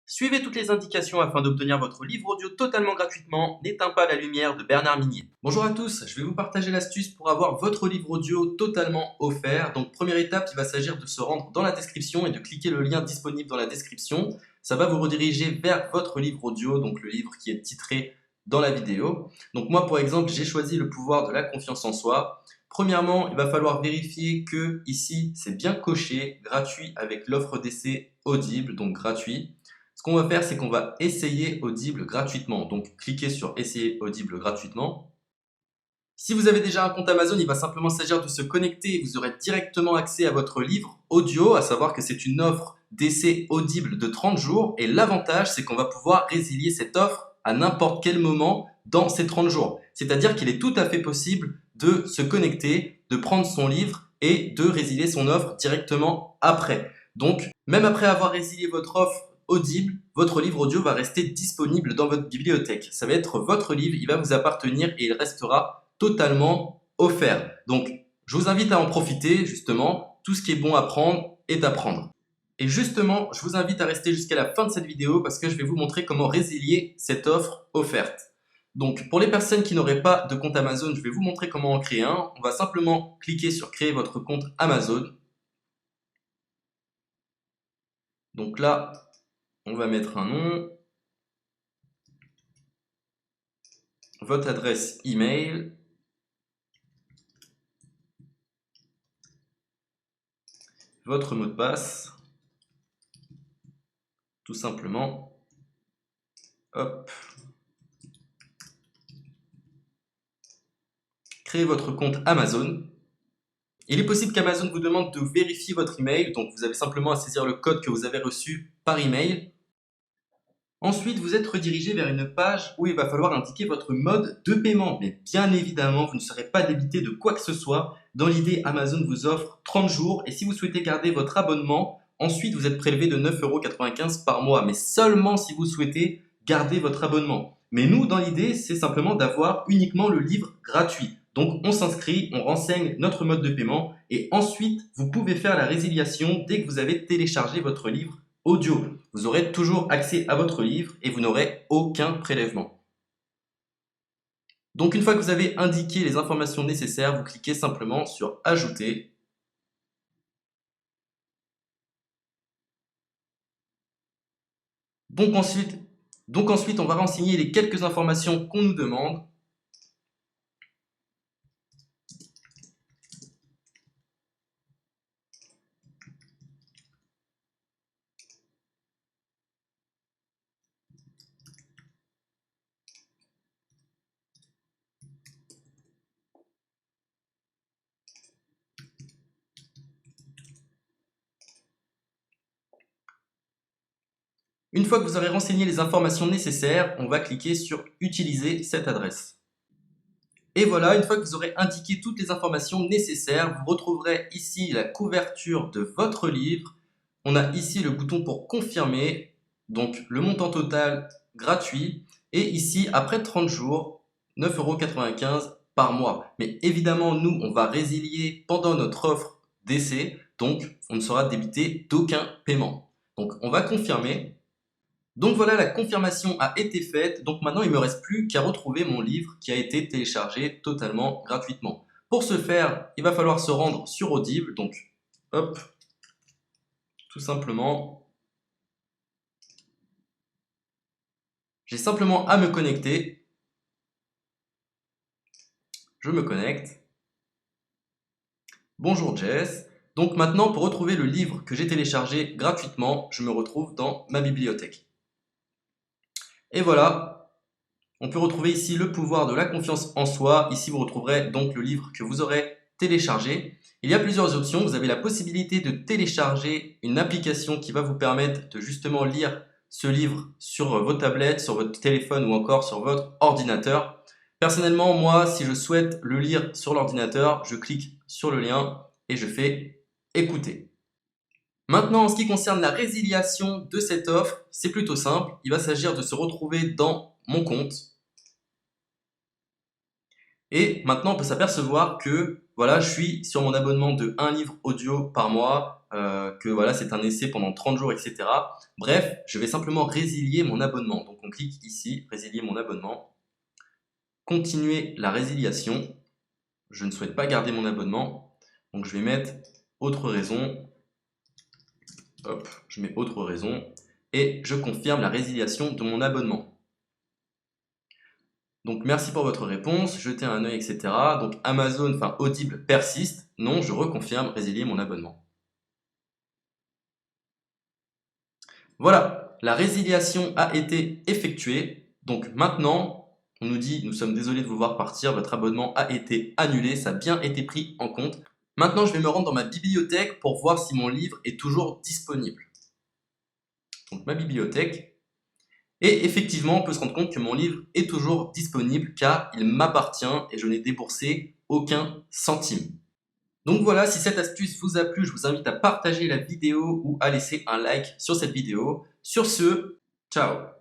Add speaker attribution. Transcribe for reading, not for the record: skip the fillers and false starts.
Speaker 1: Suivez toutes les indications afin d'obtenir votre livre audio totalement gratuitement. N'éteins pas la lumière de Bernard Minier. Bonjour à tous, je vais vous partager l'astuce pour avoir votre livre audio totalement offert. Donc première étape, il va s'agir de se rendre dans la description et de cliquer le lien disponible dans la description. Ça va vous rediriger vers votre livre audio, donc le livre qui est titré dans la vidéo. Donc moi par exemple, j'ai choisi le pouvoir de la confiance en soi. Premièrement, il va falloir vérifier que ici c'est bien coché, gratuit avec l'offre d'essai Audible, donc gratuit. Ce qu'on va faire, c'est qu'on va essayer Audible gratuitement. Donc, cliquez sur Essayer Audible gratuitement. Si vous avez déjà un compte Amazon, il va simplement s'agir de se connecter et vous aurez directement accès à votre livre audio, à savoir que c'est une offre d'essai Audible de 30 jours. Et l'avantage, c'est qu'on va pouvoir résilier cette offre à n'importe quel moment dans ces 30 jours. C'est-à-dire qu'il est tout à fait possible de se connecter, de prendre son livre et de résilier son offre directement après. Donc, même après avoir résilié votre offre Audible, votre livre audio va rester disponible dans votre bibliothèque. Ça va être votre livre, il va vous appartenir et il restera totalement offert. Donc, je vous invite à en profiter, justement. Tout ce qui est bon à prendre est à prendre. Et justement, je vous invite à rester jusqu'à la fin de cette vidéo parce que je vais vous montrer comment résilier cette offre offerte. Donc, pour les personnes qui n'auraient pas de compte Amazon, je vais vous montrer comment en créer un. On va simplement cliquer sur créer votre compte Amazon. Donc là, on va mettre un nom, votre adresse email, votre mot de passe, tout simplement. Hop. Créez votre compte Amazon. Il est possible qu'Amazon vous demande de vérifier votre email, donc vous avez simplement à saisir le code que vous avez reçu par email. Ensuite, vous êtes redirigé vers une page où il va falloir indiquer votre mode de paiement. Mais bien évidemment, vous ne serez pas débité de quoi que ce soit. Dans l'idée, Amazon vous offre 30 jours et si vous souhaitez garder votre abonnement, ensuite vous êtes prélevé de 9,95 € par mois, mais seulement si vous souhaitez garder votre abonnement. Mais nous, dans l'idée, c'est simplement d'avoir uniquement le livre gratuit. Donc on s'inscrit, on renseigne notre mode de paiement et ensuite vous pouvez faire la résiliation dès que vous avez téléchargé votre livre audio. Vous aurez toujours accès à votre livre et vous n'aurez aucun prélèvement. Donc une fois que vous avez indiqué les informations nécessaires, vous cliquez simplement sur Ajouter. Donc ensuite, on va renseigner les quelques informations qu'on nous demande. Une fois que vous aurez renseigné les informations nécessaires, on va cliquer sur Utiliser cette adresse. Et voilà, une fois que vous aurez indiqué toutes les informations nécessaires, vous retrouverez ici la couverture de votre livre. On a ici le bouton pour confirmer, donc le montant total gratuit. Et ici, après 30 jours, 9,95 € par mois. Mais évidemment, nous, on va résilier pendant notre offre d'essai, donc on ne sera débité d'aucun paiement. Donc on va confirmer. Donc voilà, la confirmation a été faite. Donc maintenant, il ne me reste plus qu'à retrouver mon livre qui a été téléchargé totalement gratuitement. Pour ce faire, il va falloir se rendre sur Audible. Donc, hop, tout simplement. J'ai simplement à me connecter. Je me connecte. Bonjour Jess. Donc maintenant, pour retrouver le livre que j'ai téléchargé gratuitement, je me retrouve dans ma bibliothèque. Et voilà, on peut retrouver ici le pouvoir de la confiance en soi. Ici, vous retrouverez donc le livre que vous aurez téléchargé. Il y a plusieurs options. Vous avez la possibilité de télécharger une application qui va vous permettre de justement lire ce livre sur vos tablettes, sur votre téléphone ou encore sur votre ordinateur. Personnellement, moi, si je souhaite le lire sur l'ordinateur, je clique sur le lien et je fais écouter. Maintenant, en ce qui concerne la résiliation de cette offre, c'est plutôt simple. Il va s'agir de se retrouver dans mon compte. Et maintenant, on peut s'apercevoir que voilà, je suis sur mon abonnement de 1 livre audio par mois. que voilà, c'est un essai pendant 30 jours, etc. Bref, je vais simplement résilier mon abonnement. Donc on clique ici, résilier mon abonnement, continuer la résiliation. Je ne souhaite pas garder mon abonnement, donc je vais mettre autre raison. Hop, je mets autre raison et je confirme la résiliation de mon abonnement. Donc merci pour votre réponse, jetez un œil, etc. Donc Amazon, enfin Audible persiste. Non, je reconfirme, résilier mon abonnement. Voilà, la résiliation a été effectuée. Donc maintenant, on nous dit, nous sommes désolés de vous voir partir, votre abonnement a été annulé, ça a bien été pris en compte. Maintenant, je vais me rendre dans ma bibliothèque pour voir si mon livre est toujours disponible. Donc ma bibliothèque. Et effectivement, on peut se rendre compte que mon livre est toujours disponible car il m'appartient et je n'ai déboursé aucun centime. Donc voilà, si cette astuce vous a plu, je vous invite à partager la vidéo ou à laisser un like sur cette vidéo. Sur ce, ciao!